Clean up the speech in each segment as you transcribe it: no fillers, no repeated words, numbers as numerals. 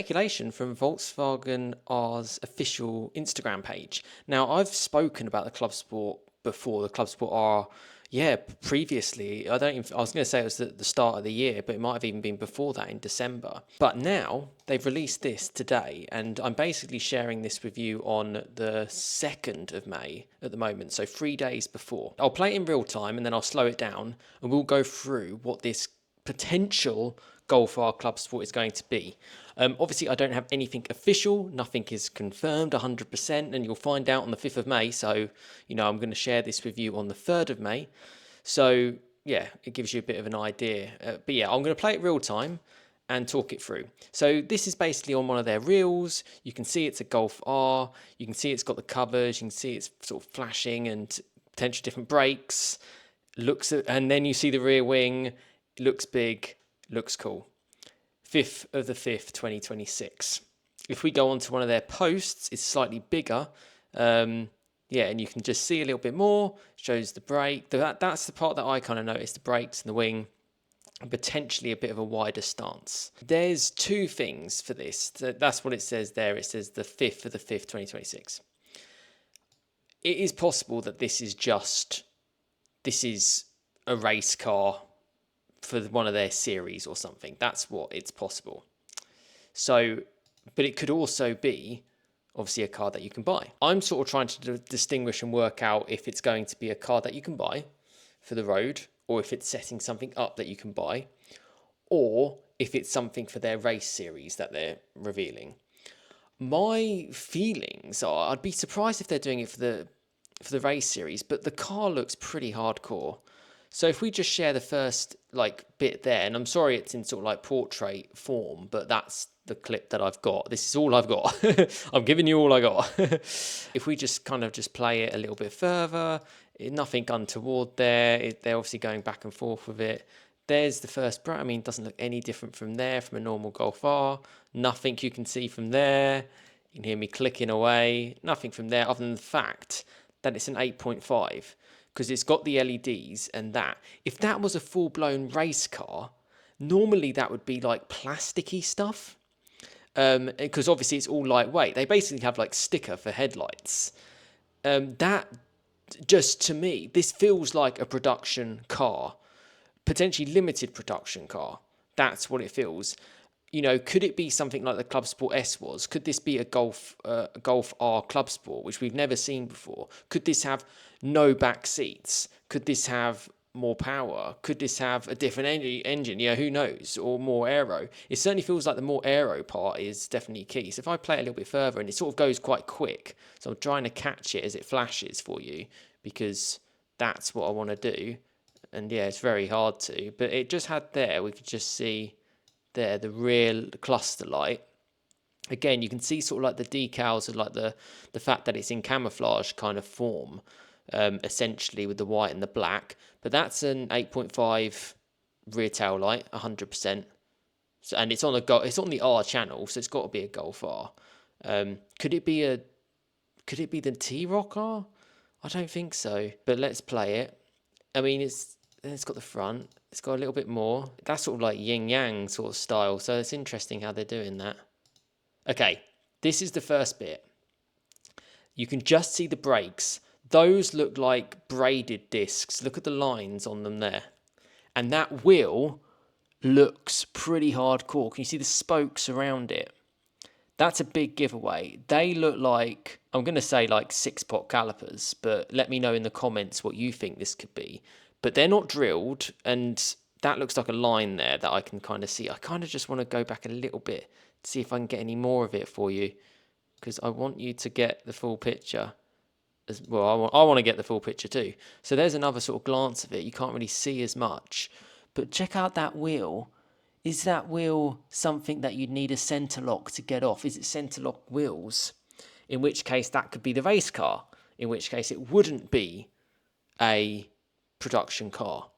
Speculation from Volkswagen R's official Instagram page. Now, I've spoken about the Clubsport before. The Clubsport R, yeah, previously. I was going to say it was at the start of the year, but it might have even been before that in December. But now they've released this today, and I'm basically sharing this with you on the 2nd of May at the moment, so 3 days before. I'll play it in real time and then I'll slow it down, and we'll go through what this potential Golf R Clubsport is going to be. Obviously, I don't have anything official. Nothing is confirmed 100%, and you'll find out on the 5th of May. So, I'm going to share this with you on the 3rd of May. So, yeah, it gives you a bit of an idea. But yeah, I'm going to play it real time and talk it through. So this is basically on one of their reels. You can see it's a Golf R. You can see it's got the covers. You can see it's sort of flashing and potential different brakes. And then you see the rear wing. Looks big. Looks cool. 5th of the 5th, 2026. If we go on to one of their posts, it's slightly bigger. And you can just see a little bit more. Shows the brake. That's the part that I kind of noticed, the brakes and the wing. And potentially a bit of a wider stance. There's two things for this. That's what it says there. It says the 5th of the 5th, 2026. It is possible that this is a race car for one of their series or something. That's what it's possible. So, but it could also be obviously a car that you can buy. I'm sort of trying to distinguish and work out if it's going to be a car that you can buy for the road, or if it's setting something up that you can buy, or if it's something for their race series that they're revealing. My feelings are, I'd be surprised if they're doing it for the race series, but the car looks pretty hardcore. So if we just share the first bit there, and I'm sorry it's in sort of portrait form, but that's the clip that I've got. This is all I've got. I'm giving you all I got. If we just kind of just play it a little bit further, nothing untoward there. They're obviously going back and forth with it. There's the first brake. I mean, it doesn't look any different from there, from a normal Golf R. Nothing you can see from there. You can hear me clicking away. Nothing from there other than the fact that it's an 8.5. Because it's got the LEDs and that. If that was a full-blown race car, normally that would be plasticky stuff. Because obviously it's all lightweight. They basically have sticker for headlights. That, just to me, this feels like a production car. Potentially limited production car. That's what it feels. Could it be something like the Clubsport S was? Could this be a Golf R Clubsport, which we've never seen before? Could this have no back seats? Could this have more power? Could this have a different engine? Yeah, who knows? Or more aero? It certainly feels like the more aero part is definitely key. So if I play it a little bit further, and it sort of goes quite quick, so I'm trying to catch it as it flashes for you, because that's what I want to do. And yeah, it's very hard to. But it just had there, we could just see there the rear cluster light. Again, you can see sort of the decals of the fact that it's in camouflage kind of form, essentially with the white and the black. But that's an 8.5 rear tail light, 100%. So, and it's on the R channel, so it's got to be a Golf R. Could it be the T-Roc R? I don't think so. But let's play it. I mean, it's got the front. It's got a little bit more. That's sort of yin-yang sort of style. So it's interesting how they're doing that. Okay, this is the first bit. You can just see the brakes. Those look like braided discs. Look at the lines on them there. And that wheel looks pretty hardcore. Can you see the spokes around it? That's a big giveaway. They look like, I'm going to say 6-pot calipers, but let me know in the comments what you think this could be. But they're not drilled, and that looks like a line there that I can kind of see. I kind of just want to go back a little bit to see if I can get any more of it for you, because I want you to get the full picture. As well, I want to get the full picture too. So there's another sort of glance of it. You can't really see as much. But check out that wheel. Is that wheel something that you'd need a centre lock to get off? Is it centre lock wheels? In which case that could be the race car. In which case it wouldn't be a production car.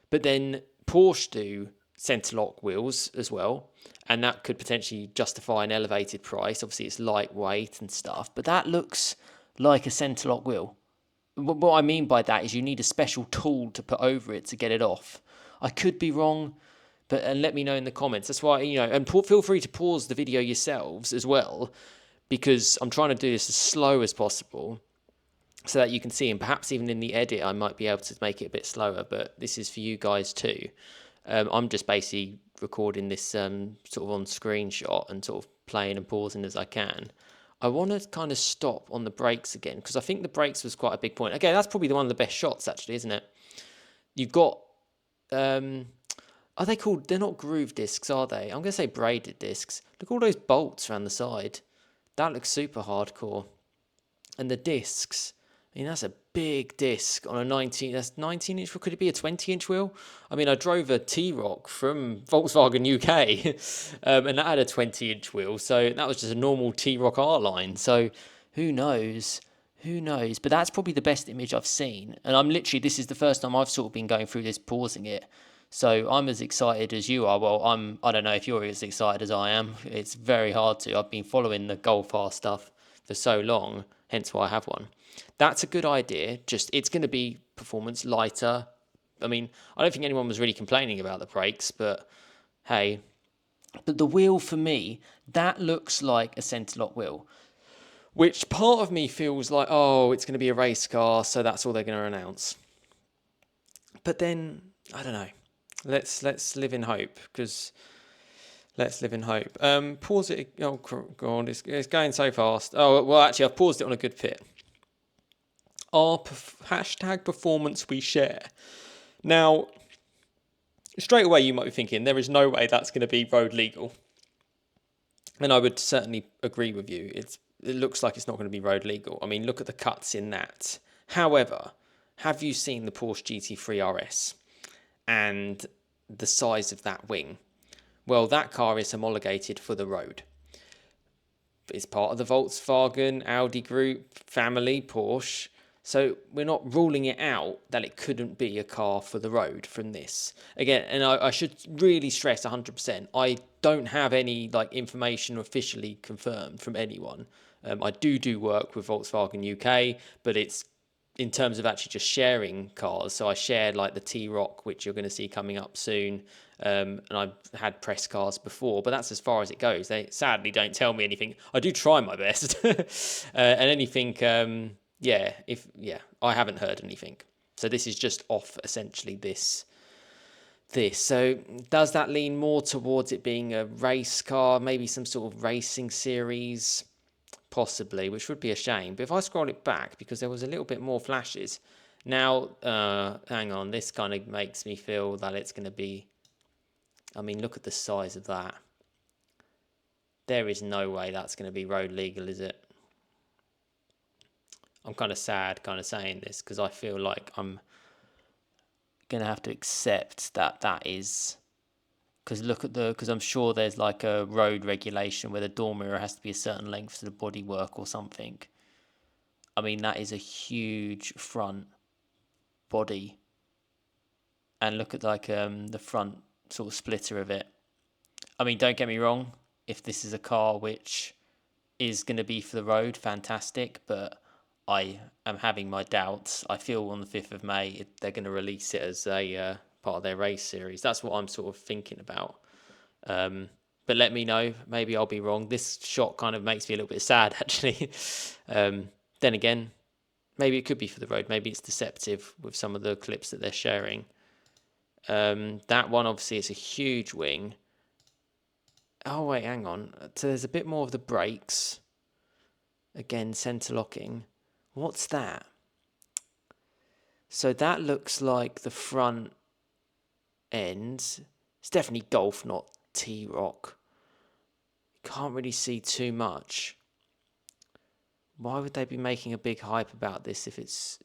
But then Porsche do centre lock wheels as well, and that could potentially justify an elevated price. Obviously it's lightweight and stuff, but that looks like a centre lock wheel. What I mean by that is you need a special tool to put over it to get it off. I could be wrong, But and let me know in the comments. That's why, and feel free to pause the video yourselves as well, because I'm trying to do this as slow as possible so that you can see, and perhaps even in the edit I might be able to make it a bit slower, but this is for you guys too. I'm just basically recording this sort of on screenshot and sort of playing and pausing as I can. I want to kind of stop on the brakes again, because I think the brakes was quite a big point. Okay, that's probably one of the best shots actually, isn't it? You've got, are they called, they're not groove discs, are they? I'm going to say braided discs. Look at all those bolts around the side. That looks super hardcore. And the discs, I mean, that's a big disc on a 19-inch wheel. Could it be a 20-inch wheel? I mean, I drove a T-Roc from Volkswagen UK, and that had a 20-inch wheel. So that was just a normal T-Roc R-Line. So who knows? Who knows? But that's probably the best image I've seen. And I'm literally, this is the first time I've sort of been going through this, pausing it. So I'm as excited as you are. Well, I don't know if you're as excited as I am. It's very hard to. I've been following the Golf R stuff for so long, hence why I have one. That's a good idea. Just, it's going to be performance lighter. I mean, I don't think anyone was really complaining about the brakes, but hey. But the wheel for me, that looks like a centre lock wheel, which part of me feels like, oh, it's going to be a race car, so that's all they're going to announce. But then, I don't know. Let's live in hope, because let's live in hope. Pause it. Oh God, it's going so fast. Oh well, actually, I've paused it on a good fit. Hashtag performance we share. Now, straight away you might be thinking there is no way that's going to be road legal, and I would certainly agree with you. It looks like it's not going to be road legal. I mean, look at the cuts in that. However, have you seen the Porsche GT3 RS and the size of that wing? Well, that car is homologated for the road. It's part of the Volkswagen, Audi group, family, Porsche. So we're not ruling it out that it couldn't be a car for the road from this. Again, and I should really stress 100%, I don't have any information officially confirmed from anyone. I do work with Volkswagen UK, but it's in terms of actually just sharing cars. So I shared the T-Roc, which you're going to see coming up soon. And I've had press cars before, but that's as far as it goes. They sadly don't tell me anything. I do try my best. And anything, I haven't heard anything. So this is just off essentially this. So does that lean more towards it being a race car, maybe some sort of racing series? Possibly, which would be a shame. But if I scroll it back, because there was a little bit more flashes. Now, hang on, this kind of makes me feel that it's going to be, I mean, look at the size of that. There is no way that's going to be road legal, is it? I'm kind of sad kind of saying this, because I feel like I'm going to have to accept that is, because I'm sure there's a road regulation where the door mirror has to be a certain length to the bodywork or something. I mean, that is a huge front body. And look at the front sort of splitter of it. I mean, don't get me wrong, if this is a car which is going to be for the road, fantastic, but I am having my doubts. I feel on the 5th of May they're going to release it as a part of their race series. That's what I'm sort of thinking about. But let me know. Maybe I'll be wrong. This shot kind of makes me a little bit sad, actually. Then again, maybe it could be for the road. Maybe it's deceptive with some of the clips that they're sharing. That one, obviously, it's a huge wing. Oh, wait, hang on. So there's a bit more of the brakes. Again, centre locking. What's that? So that looks like the front end. It's definitely Golf, not T-Roc. Can't really see too much. Why would they be making a big hype about this if it's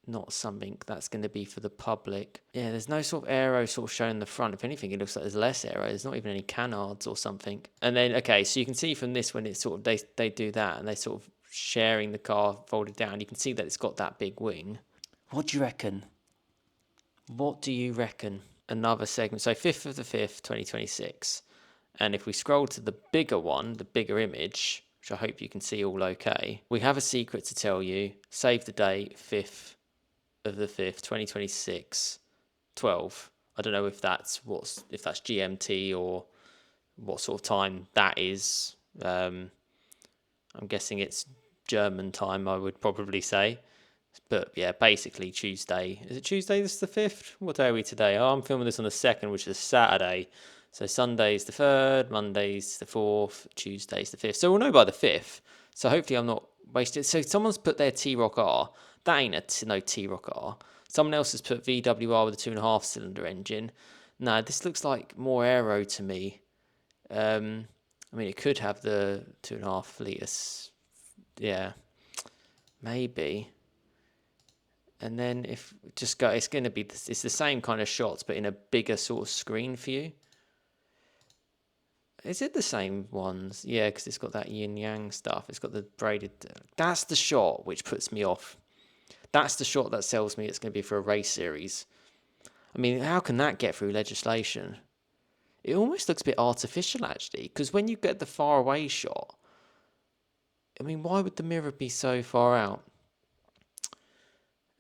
not something that's going to be for the public? Yeah, there's no sort of aero sort of showing the front. If anything, it looks like there's less aero. There's not even any canards or something. And then, okay, so you can see from this when it's sort of, they do that and they sort of sharing the car folded down. You can see that it's got that big wing. What do you reckon? What do you reckon? Another segment. So 5th of the 5th, 2026. And if we scroll to the bigger one, the bigger image, which I hope you can see all okay, we have a secret to tell you. Save the date, 5th of the 5th, 2026, 12. I don't know if that's GMT or what sort of time that is. I'm guessing it's German time, I would probably say. But yeah, basically Tuesday. Is it Tuesday? This is the 5th? What day are we today? Oh, I'm filming this on the 2nd, which is Saturday. So Sunday's the 3rd, Monday's the 4th, Tuesday's the 5th. So we'll know by the 5th. So hopefully I'm not wasted. So someone's put their T-Roc R. That ain't no T-Roc R. Someone else has put VWR with a 2.5 cylinder engine. No, this looks like more aero to me. I mean, it could have the 2.5 litres. Yeah, maybe. And then if just go, it's going to be, it's the same kind of shots, but in a bigger sort of screen for you. Is it the same ones? Yeah, because it's got that yin yang stuff. It's got the braided. That's the shot which puts me off. That's the shot that sells me it's going to be for a race series. I mean, how can that get through legislation? It almost looks a bit artificial, actually, because when you get the far away shot, I mean, why would the mirror be so far out?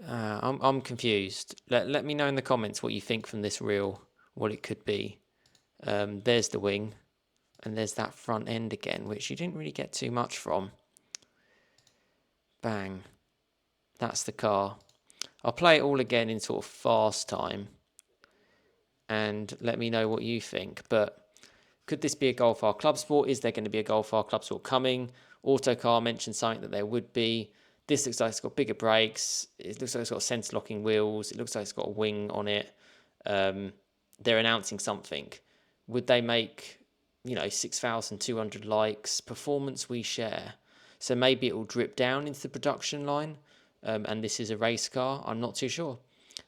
I'm confused. Let me know in the comments what you think from this reel, what it could be. There's the wing, and there's that front end again, which you didn't really get too much from. Bang. That's the car. I'll play it all again in sort of fast time, and let me know what you think. But could this be a Golf R Clubsport? Is there going to be a Golf R Clubsport coming? Autocar mentioned something that there would be. This looks like it's got bigger brakes. It looks like it's got centre locking wheels. It looks like it's got a wing on it. They're announcing something. Would they make, 6,200 likes? Performance we share. So maybe it will drip down into the production line. And this is a race car. I'm not too sure.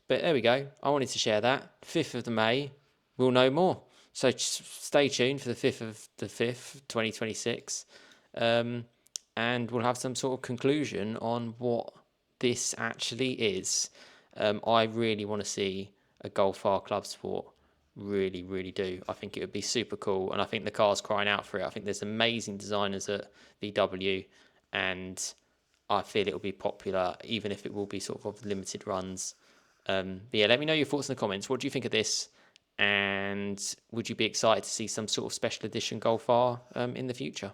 But there we go. I wanted to share that. 5th of May. We'll know more. So stay tuned for the 5th of the 5th, 2026. And we'll have some sort of conclusion on what this actually is. I really want to see a Golf R Clubsport. Really, really do. I think it would be super cool. And I think the car's crying out for it. I think there's amazing designers at VW. And I feel it will be popular, even if it will be sort of limited runs. But yeah, let me know your thoughts in the comments. What do you think of this? And would you be excited to see some sort of special edition Golf R in the future?